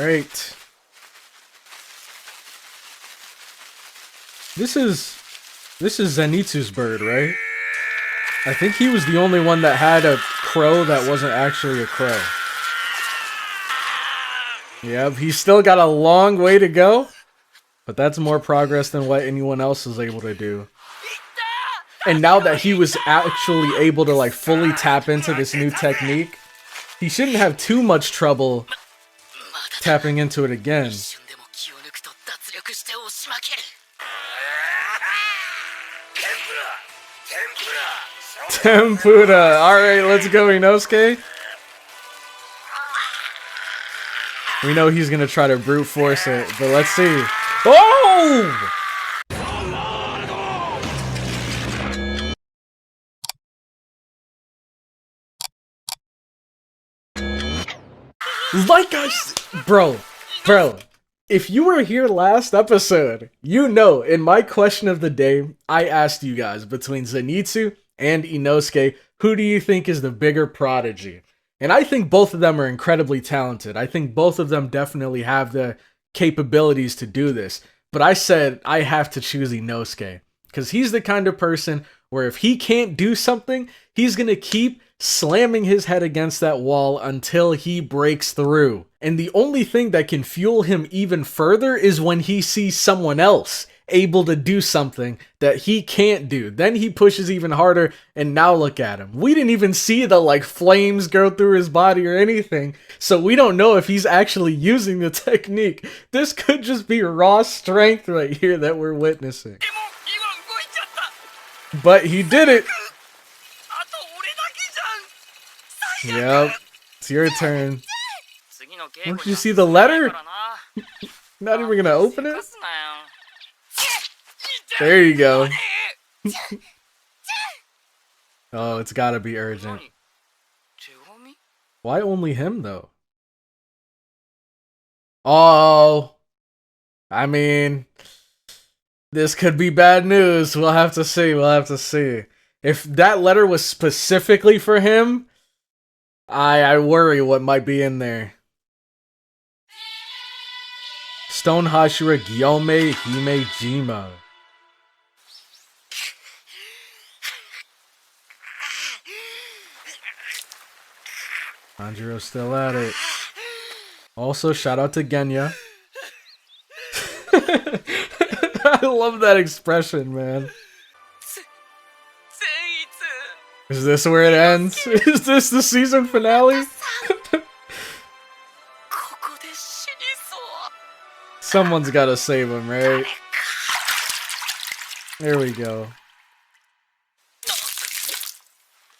Alright. This is Zenitsu's bird, right? I think he was the only one that had a crow that wasn't actually a crow. Yep, he's still got a long way to go, but that's more progress than what anyone else is able to do. And now that he was actually able to like fully tap into this new technique, he shouldn't have too much trouble tapping into it again. Tempura! Alright, let's go, Inosuke. We know he's gonna try to brute force it, but let's see. Oh! Like I bro, if you were here last episode, you know in my question of the day, I asked you guys between Zenitsu and Inosuke, who do you think is the bigger prodigy? And I think both of them are incredibly talented. I think both of them definitely have the capabilities to do this. But I said I have to choose Inosuke, because he's the kind of person where if he can't do something, he's going to keep slamming his head against that wall until he breaks through. And the only thing that can fuel him even further is when he sees someone else able to do something that he can't do. Then he pushes even harder, and now look at him. We didn't even see the like flames go through his body or anything, so we don't know if he's actually using the technique. This could just be raw strength right here that we're witnessing. But he did it! Yep, it's your turn. Don't you see the letter? Not even gonna open it? There you go. Oh, it's gotta be urgent. Why only him, though? Oh, I mean, this could be bad news. We'll have to see. We'll have to see. If that letter was specifically for him, I worry what might be in there. Stone Hashira Gyome Himejima. Tanjiro's still at it. Also, shout out to Genya. I love that expression, man. Is this where it ends? Is this the season finale? Someone's gotta save him, right? There we go.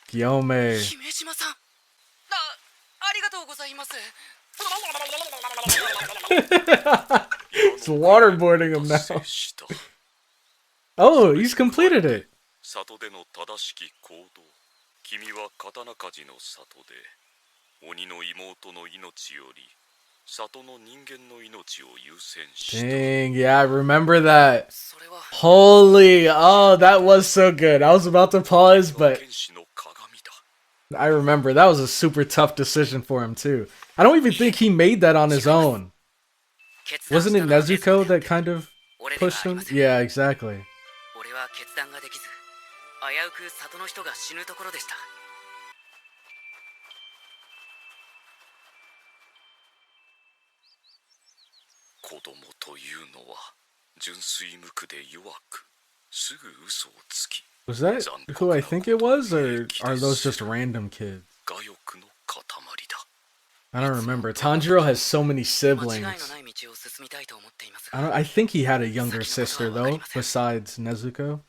Gyome. It's waterboarding him now. Oh, he's completed it. Dang, yeah, I remember that. Holy, oh, that was so good. I was about to pause, but I remember that was a super tough decision for him too. I don't even think he made that on his own. Wasn't it Nezuko that kind of pushed him? Yeah, exactly. Was that who I think it was, or are those just random kids? I don't remember. Tanjiro has so many siblings. I think he had a younger sister though, besides Nezuko.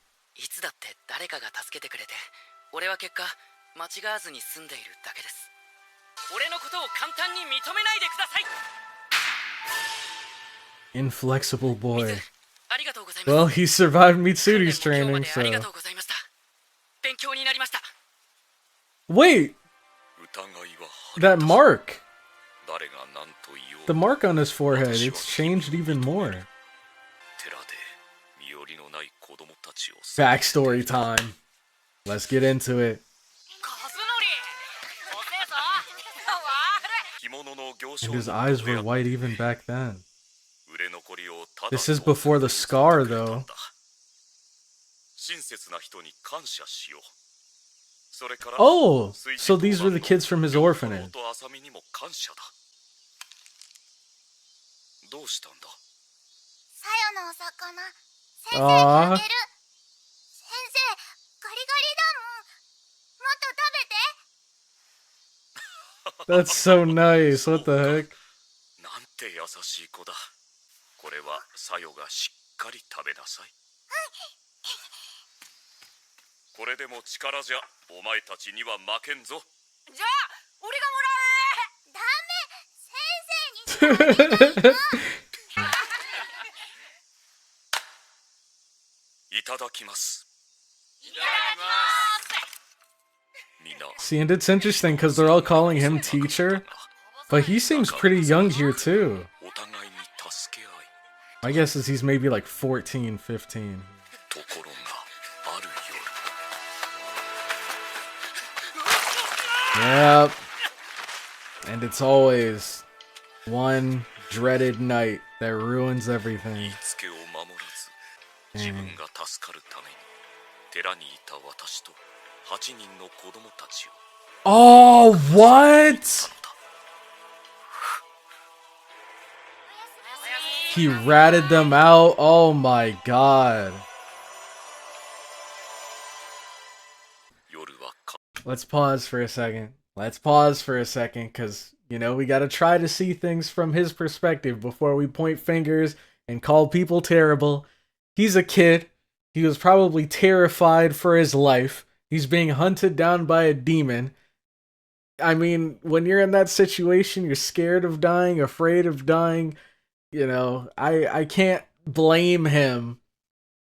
Inflexible boy. Well, he survived Mitsuri's training, so... Wait! That mark! The mark on his forehead, it's changed even more. Backstory time. Let's get into it. And his eyes were white even back then. This is before the scar, though. Oh, so these were the kids from his orphanage. Aww. That's so nice. What the heck? See, and it's interesting because they're all calling him teacher, but he seems pretty young here too. My guess is he's maybe like 14, 15. Yep. And it's always one dreaded night that ruins everything. Dang. Oh, what? He ratted them out? Oh my god. Let's pause for a second. Because, you know, we gotta try to see things from his perspective before we point fingers and call people terrible. He's a kid. He was probably terrified for his life. He's being hunted down by a demon. I mean, when you're in that situation, you're scared of dying, afraid of dying. You know, I can't blame him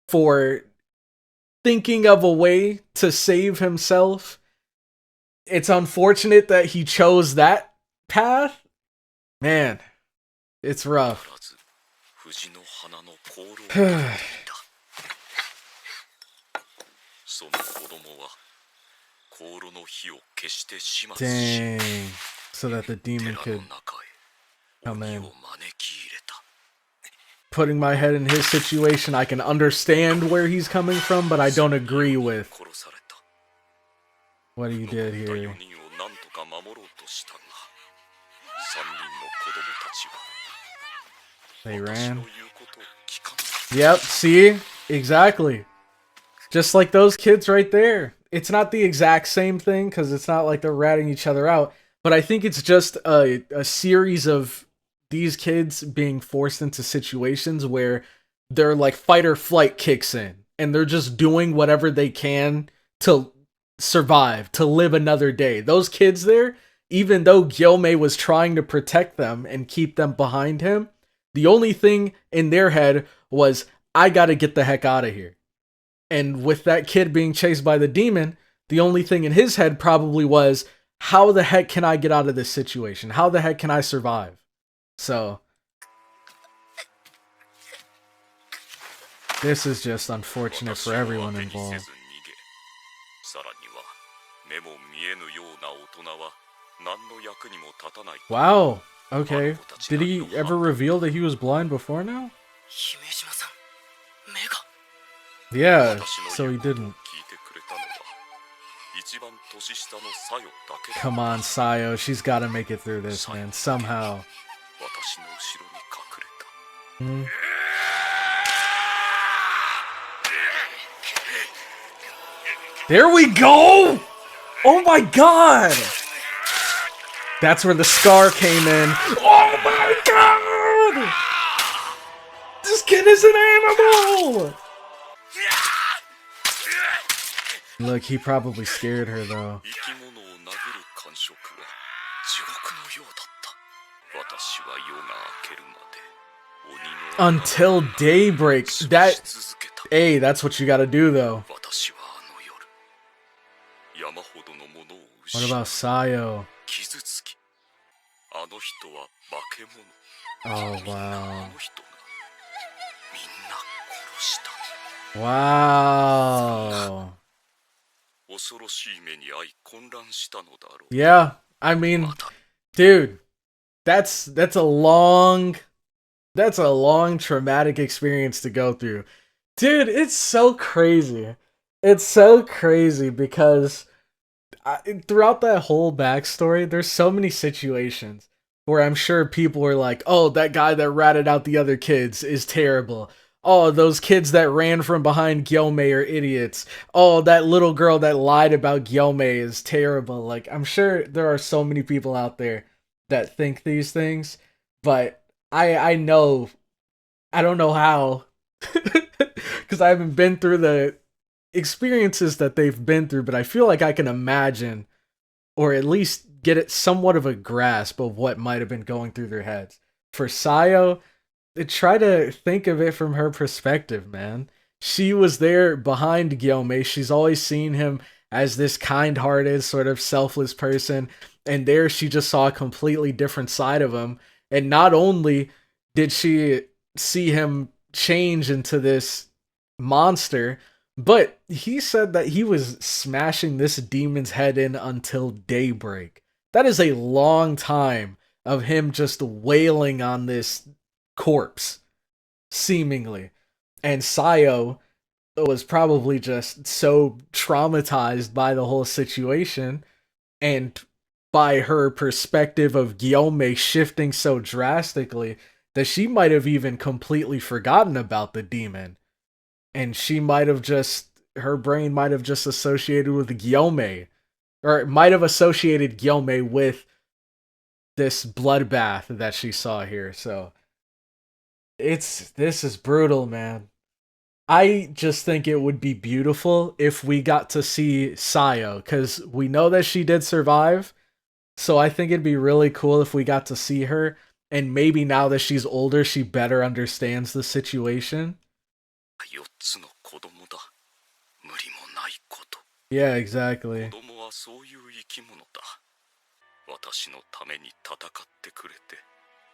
for thinking of a way to save himself. It's unfortunate that he chose that path. Man, it's rough. Dang. So that the demon could come in. Putting my head in his situation, I can understand where he's coming from, but I don't agree with what he did here. They ran. Yep, see? Exactly. Just like those kids right there. It's not the exact same thing, because it's not like they're ratting each other out, but I think it's just a series of these kids being forced into situations where their like fight or flight kicks in, and they're just doing whatever they can to survive, to live another day. Those kids there, even though Gyomei was trying to protect them and keep them behind him, the only thing in their head was, I gotta get the heck out of here. And with that kid being chased by the demon, the only thing in his head probably was, how the heck can I get out of this situation? How the heck can I survive? So, this is just unfortunate for everyone involved. Wow, okay. Did he ever reveal that he was blind before now? Yeah, so he didn't. Come on, Sayo, she's gotta make it through this, man, somehow. There we go! Oh my god! That's where the scar came in. Oh my god! This kid is an animal! Look, he probably scared her though. Until daybreak. Hey, that's what you gotta do though. What about Sayo? Oh wow. Wow. Yeah, I mean, dude, that's a long that's a long traumatic experience to go through. Dude, it's so crazy. It's so crazy because throughout that whole backstory, there's so many situations where I'm sure people were like, "Oh, that guy that ratted out the other kids is terrible. Oh, those kids that ran from behind Gyomei are idiots. Oh, that little girl that lied about Gyomei is terrible." Like, I'm sure there are so many people out there that think these things, but I know I don't know how because I haven't been through the experiences that they've been through, but I feel like I can imagine or at least get it somewhat of a grasp of what might have been going through their heads. For Sayo, try to think of it from her perspective, man. She was there behind Gyomei. She's always seen him as this kind-hearted, sort of selfless person, and there she just saw a completely different side of him. And not only did she see him change into this monster, but he said that he was smashing this demon's head in until daybreak. That is a long time of him just wailing on this corpse, seemingly. And Sayo was probably just so traumatized by the whole situation and by her perspective of Gyomei shifting so drastically that she might have even completely forgotten about the demon. And she might have just, her brain might have just associated with Gyomei, or it might have associated Gyomei with this bloodbath that she saw here. So this is brutal, man. I just think it would be beautiful if we got to see Sayo, because we know that she did survive. So I think it'd be really cool if we got to see her, and maybe now that she's older, she better understands the situation. Yeah, exactly. 私のために戦ってくれて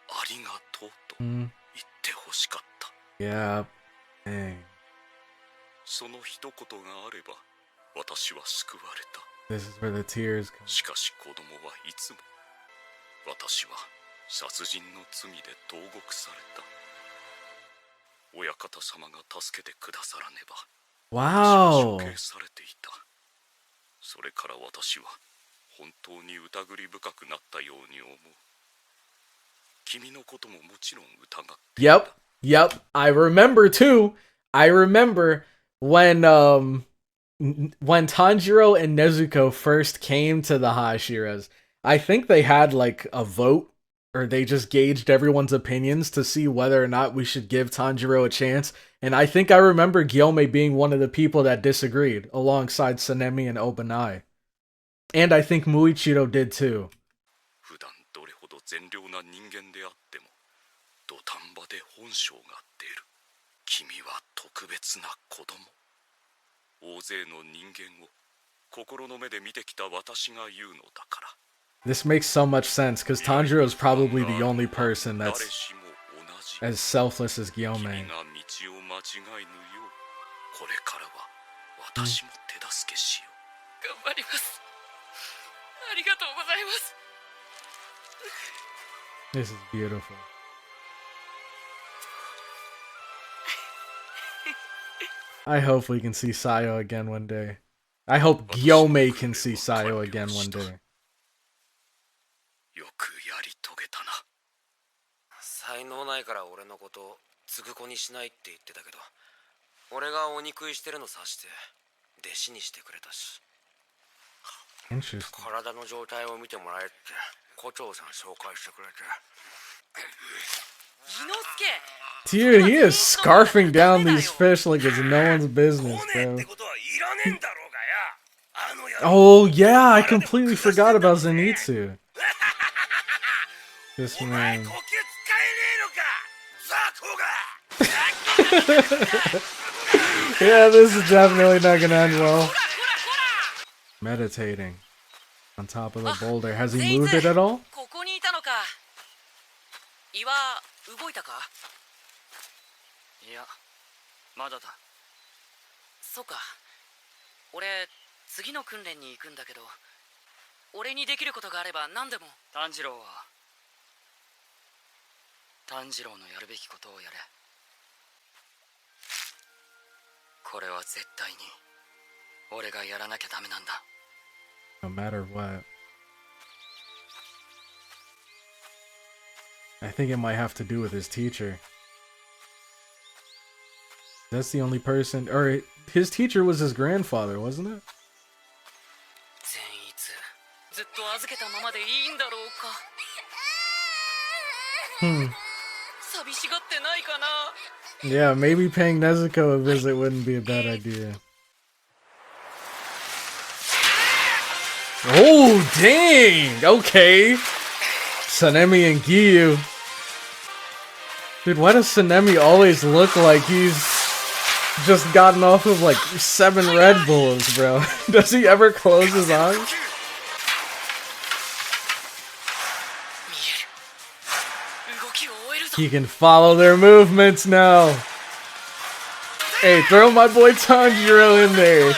ありがとうと Mm. 言ってほしかった。 Yeah. Dang. その一言があれば私は救われた。 This is where the tears come. しかし子供はいつも私は殺人の罪で投獄された。親方様が助けてくださらねば Wow. 私は処刑されていた。それから私は本当に疑り深くなったように思う。君のことももちろん疑っていた。 Yep. I remember too. I remember when Tanjiro and Nezuko first came to the Hashiras. I think they had like a vote, or they just gauged everyone's opinions to see whether or not we should give Tanjiro a chance. And I think I remember Gyomei being one of the people that disagreed, alongside Sanemi and Obanai. And I think Muichiro did too. 普段どれほど善良な人間であっても土壇場で本性が出る。君は特別な子供。大勢の人間を心の目で見てきた私が言うのだから。 This makes so much sense, because Tanjiro is probably the only person that's as selfless as Gyomei. 君が道を間違えぬようこれからは私も手助けしよう。頑張ります。ありがとうございます。 This is beautiful. I hope we can see Sayo again one day. I hope Gyomei can see Sayo again one day. よくやり遂げたな。才能ないから俺のことをつぐこにしないって言ってたけど、俺がお憎いしてるの察して弟子にしてくれたし。 Interesting. 体の状態を見てもらえって胡蝶さん紹介してくれて。 Dude, he is scarfing down these fish like it's no one's business, bro. Oh yeah, I completely forgot about Zenitsu. This man. Yeah, this is definitely not gonna end well. Meditating on top of the boulder. Has he moved it at all? ここにいたのか。岩動いたか。いや、まだだ。そうか。俺次の訓練に行くんだけど、俺にできることがあれば何でも。炭治郎は炭治郎のやるべきことをやれ。これは絶対に俺がやらなきゃダメなんだ。 No matter what. I think it might have to do with his teacher. That's the only person, or his teacher was his grandfather, wasn't it? 善逸、ずっと預けたままでいいんだろうか。寂しがってないかな。 Yeah, maybe paying Nezuko a visit wouldn't be a bad idea. Oh, dang! Okay. Sanemi and Giyu. Dude, why does Sanemi always look like he's just gotten off of like 7 Red Bulls, bro? Does he ever close his eyes? He can follow their movements now. Hey, throw my boy Tanjiro in there.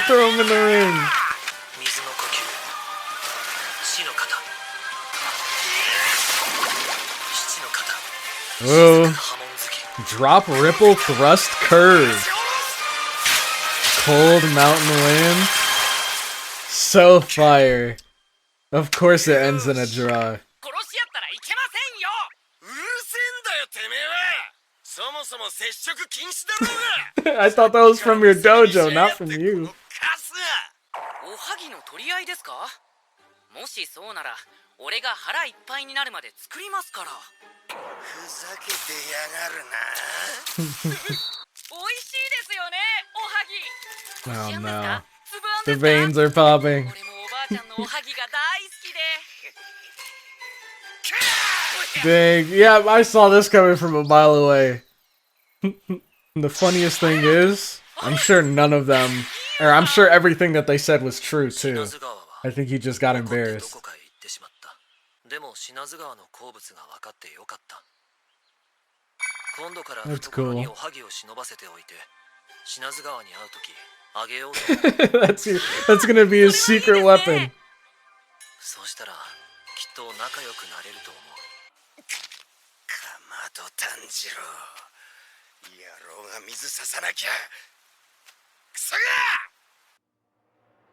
Throw him in the ring. Oh, drop, ripple, thrust, curve. Cold mountain wind. So fire. Of course it ends in a draw. I thought that was from your dojo, not from you. おはぎの取り合いですか？もしそうなら俺が腹いっぱいになるまで作りますから。ふざけてやがるな。美味しいですよね、おはぎ。 Oh no. The veins are popping. 俺もおばあちゃんのおはぎが大好きで。 Dang. Yeah, I saw this coming from a mile away. The funniest thing is, I'm sure none of them, or I'm sure everything that they said was true too. I think he just got embarrassed. That's cool. That's gonna be his secret weapon.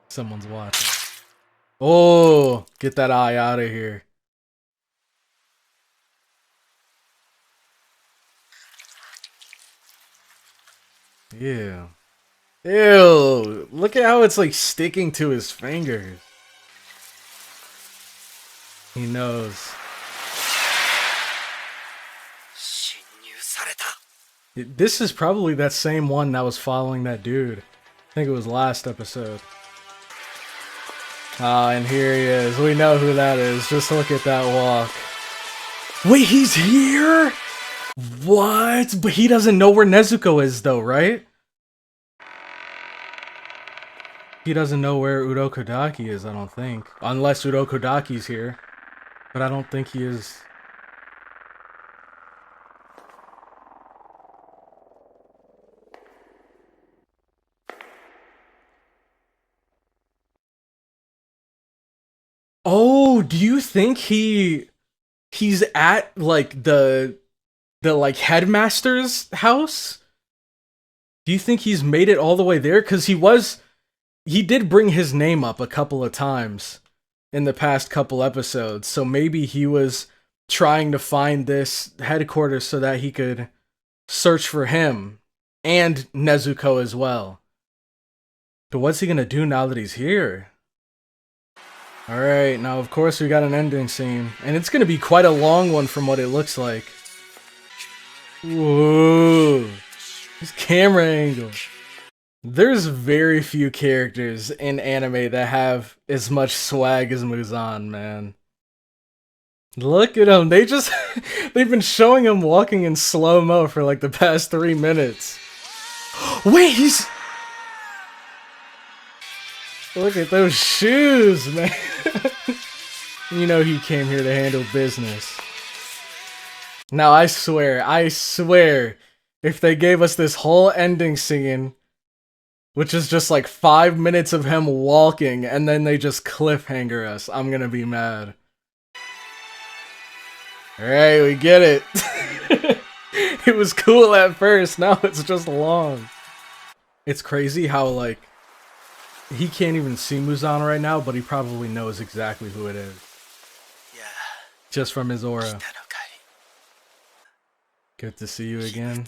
Someone's watching. Oh, get that eye out of here. Ew. Ew. Look at how it's like sticking to his fingers. He knows. This is probably that same one that was following that dude. I think it was last episode. Ah, and here he is. We know who that is. Just look at that walk. Wait, he's here? What? But he doesn't know where Nezuko is though, right? He doesn't know where Urokodaki is, I don't think. Unless Urokodaki's here. But I don't think he is. Oh, do you think he's at like the like headmaster's house? Do you think he's made it all the way there? Because he did bring his name up a couple of times in the past couple episodes, so maybe he was trying to find this headquarters so that he could search for him and Nezuko as well. But what's he gonna do now that he's here? Alright, now of course we got an ending scene, and it's gonna be quite a long one from what it looks like. Whoa, this camera angle. There's very few characters in anime that have as much swag as Muzan, man. Look at him, they've been showing him walking in slow-mo for like the past 3 minutes. Wait, look at those shoes, man. You know he came here to handle business. Now I swear, if they gave us this whole ending scene, which is just like 5 minutes of him walking, and then they just cliffhanger us, I'm gonna be mad. Alright, we get it. It was cool at first, now it's just long. It's crazy how, like, he can't even see Muzan right now, but he probably knows exactly who it is. Just from his aura. Good to see you again.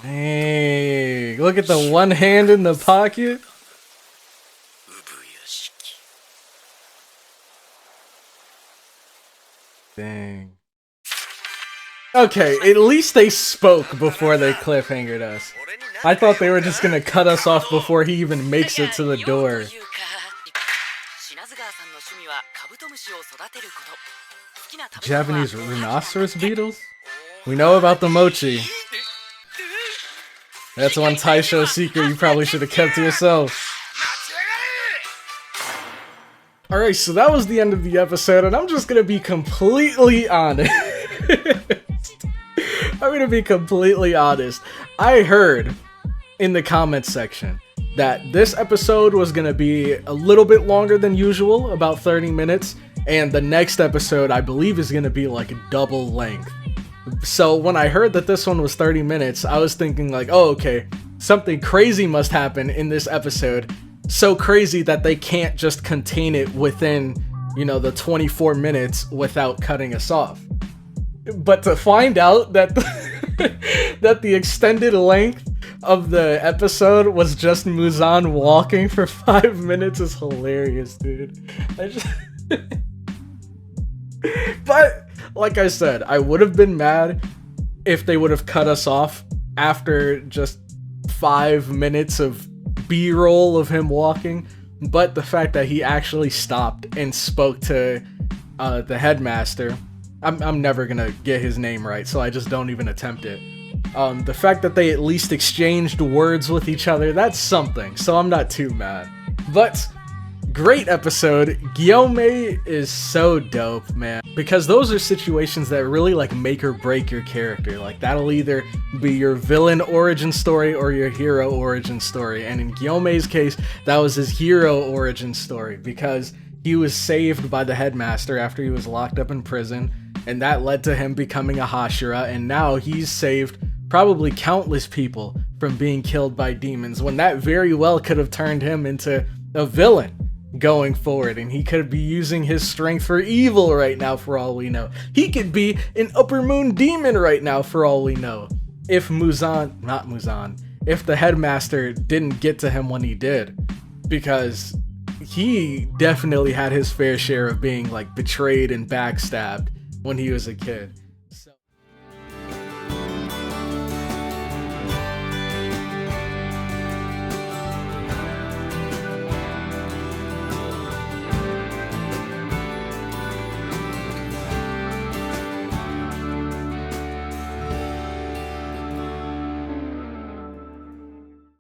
Hey, look at the one hand in the pocket. Dang. Okay, at least they spoke before they cliffhangered us. I thought they were just gonna cut us off before he even makes it to the door. Japanese rhinoceros beetles? We know about the mochi. That's one Taisho secret you probably should have kept to yourself. Alright, so that was the end of the episode, and I'm just gonna be completely honest. I'm gonna be completely honest. I heard in the comments section that this episode was gonna be a little bit longer than usual, about 30 minutes, and the next episode I believe is gonna be like double length. So when I heard that this one was 30 minutes, I was thinking like, oh, okay, something crazy must happen in this episode. So crazy that they can't just contain it within, you know, the 24 minutes without cutting us off. But to find out that that the extended length of the episode was just Muzan walking for 5 minutes is hilarious, dude. But like I said, I would have been mad if they would have cut us off after just 5 minutes of B-roll of him walking. But the fact that he actually stopped and spoke to the headmaster, I'm never gonna get his name right, so I just don't even attempt it. The fact that they at least exchanged words with each other, that's something, so I'm not too mad. But great episode. Gyomei is so dope, man, because those are situations that really like make or break your character. Like that'll either be your villain origin story or your hero origin story, and in Gyomei's case that was his hero origin story because he was saved by the headmaster after he was locked up in prison, and that led to him becoming a Hashira, and now he's saved probably countless people from being killed by demons, when that very well could have turned him into a villain going forward, and he could be using his strength for evil right now for all we know. He could be an upper moon demon right now for all we know. If if the headmaster didn't get to him when he did, because he definitely had his fair share of being like betrayed and backstabbed when he was a kid.